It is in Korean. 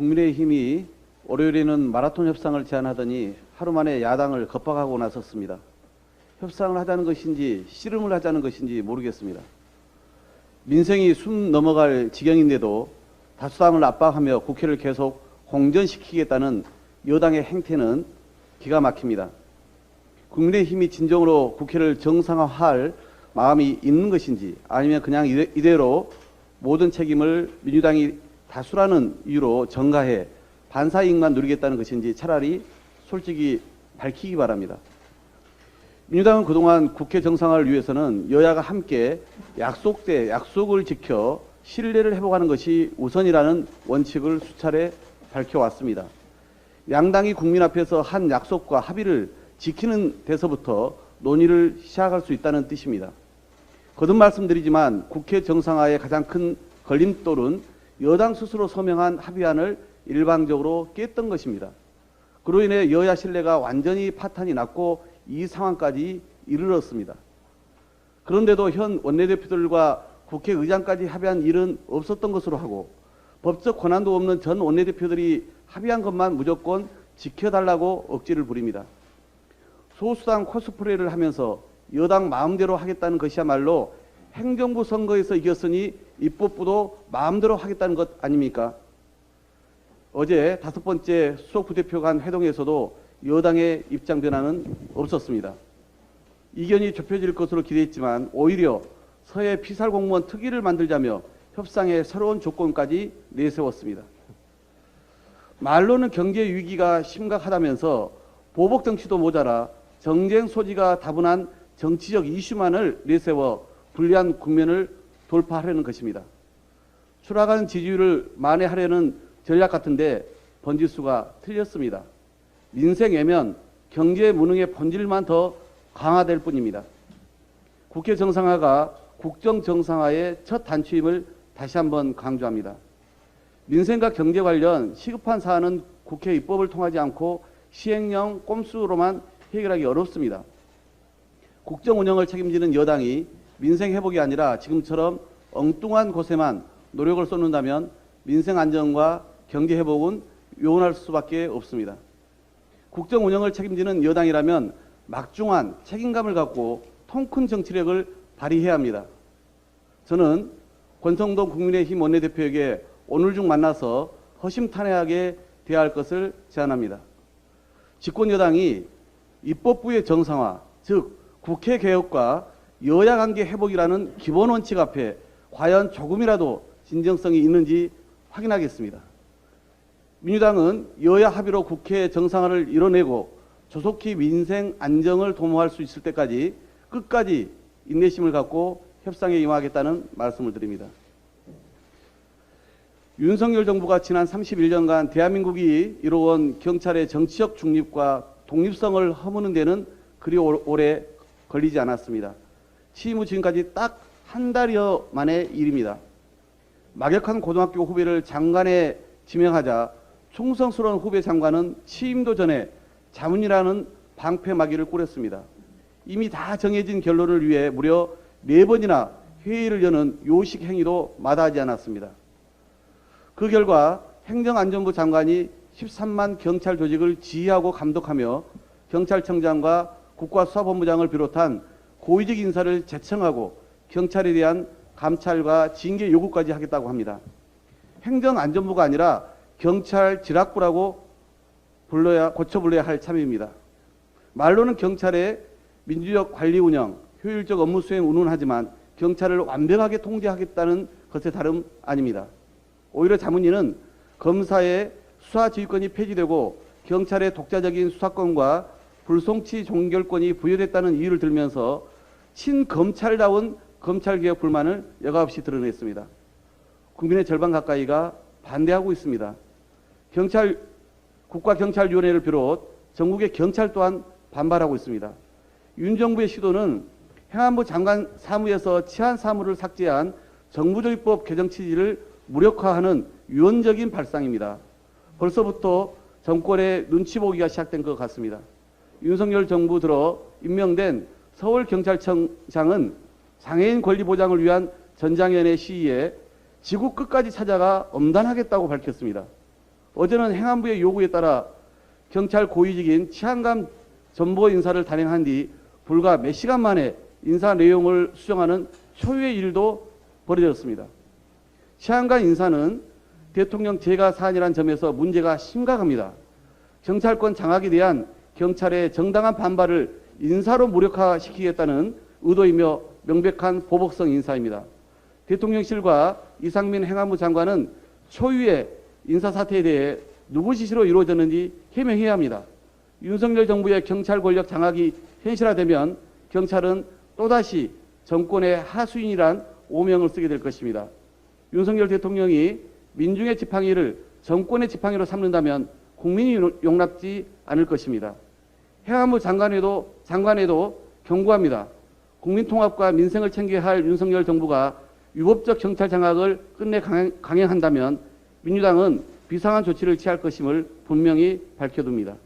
국민의힘이 월요일에는 마라톤 협상을 제안하더니 하루 만에 야당을 겁박하고 나섰습니다. 협상을 하자는 것인지 씨름을 하자는 것인지 모르겠습니다. 민생이 숨 넘어갈 지경인데도 다수당을 압박하며 국회를 계속 공전시키겠다는 여당의 행태는 기가 막힙니다. 국민의힘이 진정으로 국회를 정상화할 마음이 있는 것인지 아니면 그냥 이대로 모든 책임을 민주당이 다수라는 이유로 전가해 반사이익만 누리겠다는 것인지 차라리 솔직히 밝히기 바랍니다. 민주당은 그동안 국회 정상화를 위해서는 여야가 함께 약속을 지켜 신뢰를 회복하는 것이 우선이라는 원칙을 수차례 밝혀왔습니다. 양당이 국민 앞에서 한 약속과 합의를 지키는 데서부터 논의를 시작할 수 있다는 뜻입니다. 거듭 말씀드리지만 국회 정상화의 가장 큰 걸림돌은 여당 스스로 서명한 합의안을 일방적으로 깼던 것입니다. 그로 인해 여야 신뢰가 완전히 파탄이 났고 이 상황까지 이르렀습니다. 그런데도 현 원내대표들과 국회의장까지 합의한 일은 없었던 것으로 하고 법적 권한도 없는 전 원내대표들이 합의한 것만 무조건 지켜달라고 억지를 부립니다. 소수당 코스프레를 하면서 여당 마음대로 하겠다는 것이야말로 행정부 선거에서 이겼으니 입법부도 마음대로 하겠다는 것 아닙니까? 어제 5번째 수석부대표 간 회동에서도 여당의 입장 변화는 없었습니다. 이견이 좁혀질 것으로 기대했지만 오히려 서해 피살공무원 특위를 만들자며 협상의 새로운 조건까지 내세웠습니다. 말로는 경제 위기가 심각하다면서 보복 정치도 모자라 정쟁 소지가 다분한 정치적 이슈만을 내세워 불리한 국면을 돌파하려는 것입니다. 추락한 지지율을 만회하려는 전략 같은데 번지수가 틀렸습니다. 민생 외면, 경제 무능의 본질만 더 강화될 뿐입니다. 국회 정상화가 국정 정상화의 첫 단추임을 다시 한번 강조합니다. 민생과 경제 관련 시급한 사안은 국회 입법을 통하지 않고 시행령 꼼수로만 해결하기 어렵습니다. 국정 운영을 책임지는 여당이 민생 회복이 아니라 지금처럼 엉뚱한 곳에만 노력을 쏟는다면 민생 안정과 경제 회복은 요원할 수밖에 없습니다. 국정 운영을 책임지는 여당이라면 막중한 책임감을 갖고 통큰 정치력을 발휘해야 합니다. 저는 권성동 국민의힘 원내대표에게 오늘 중 만나서 허심탄회하게 대할 것을 제안합니다. 집권 여당이 입법부의 정상화, 즉 국회 개혁과 여야 관계 회복이라는 기본 원칙 앞에 과연 조금이라도 진정성이 있는지 확인하겠습니다. 민주당은 여야 합의로 국회 정상화를 이뤄내고 조속히 민생 안정을 도모할 수 있을 때까지 끝까지 인내심을 갖고 협상에 임하겠다는 말씀을 드립니다. 윤석열 정부가 지난 31년간 대한민국이 이뤄온 경찰의 정치적 중립과 독립성을 허무는 데는 그리 오래 걸리지 않았습니다. 취임 후 지금까지 딱 한 달여 만의 일입니다. 막역한 고등학교 후배를 장관에 지명하자 충성스러운 후배 장관은 취임도 전에 자문이라는 방패막이를 꾸렸습니다. 이미 다 정해진 결론을 위해 무려 4번이나 회의를 여는 요식 행위도 마다하지 않았습니다. 그 결과 행정안전부 장관이 13만 경찰 조직을 지휘하고 감독하며 경찰청장과 국가수사본부장을 비롯한 고위직 인사를 제청하고 경찰에 대한 감찰과 징계 요구까지 하겠다고 합니다. 행정안전부가 아니라 경찰 지락부라고 고쳐 불러야 할 참입니다. 말로는 경찰의 민주적 관리 운영, 효율적 업무 수행 운운하지만 경찰을 완벽하게 통제하겠다는 것에 다름 아닙니다. 오히려 자문위는 검사의 수사 지휘권이 폐지되고 경찰의 독자적인 수사권과 불송치 종결권이 부여됐다는 이유를 들면서 친검찰다운 검찰개혁 불만을 여과없이 드러냈습니다. 국민의 절반 가까이가 반대하고 있습니다. 국가경찰위원회를 비롯 전국의 경찰 또한 반발하고 있습니다. 윤 정부의 시도는 행안부 장관 사무에서 치안 사무를 삭제한 정부조직법 개정 취지를 무력화하는 유언적인 발상입니다. 벌써부터 정권의 눈치 보기가 시작된 것 같습니다. 윤석열 정부 들어 임명된 서울경찰청장은 장애인 권리 보장을 위한 전장연의 시위에 지구 끝까지 찾아가 엄단하겠다고 밝혔습니다. 어제는 행안부의 요구에 따라 경찰 고위직인 치안감 전보 인사를 단행한 뒤 불과 몇 시간 만에 인사 내용을 수정하는 초유의 일도 벌어졌습니다. 치안관 인사는 대통령 재가 사안이라는 점에서 문제가 심각합니다. 경찰권 장악에 대한 경찰의 정당한 반발을 인사로 무력화시키겠다는 의도이며 명백한 보복성 인사입니다. 대통령실과 이상민 행안부 장관은 초유의 인사사태에 대해 누구 지시로 이루어졌는지 해명해야 합니다. 윤석열 정부의 경찰 권력 장악이 현실화되면 경찰은 또다시 정권의 하수인이란 오명을 쓰게 될 것입니다. 윤석열 대통령이 민중의 지팡이를 정권의 지팡이로 삼는다면 국민이 용납지 않을 것입니다. 행안부 장관에도 경고합니다. 국민통합과 민생을 챙겨야 할 윤석열 정부가 위법적 경찰 장악을 끝내 강행한다면 민주당은 비상한 조치를 취할 것임을 분명히 밝혀둡니다.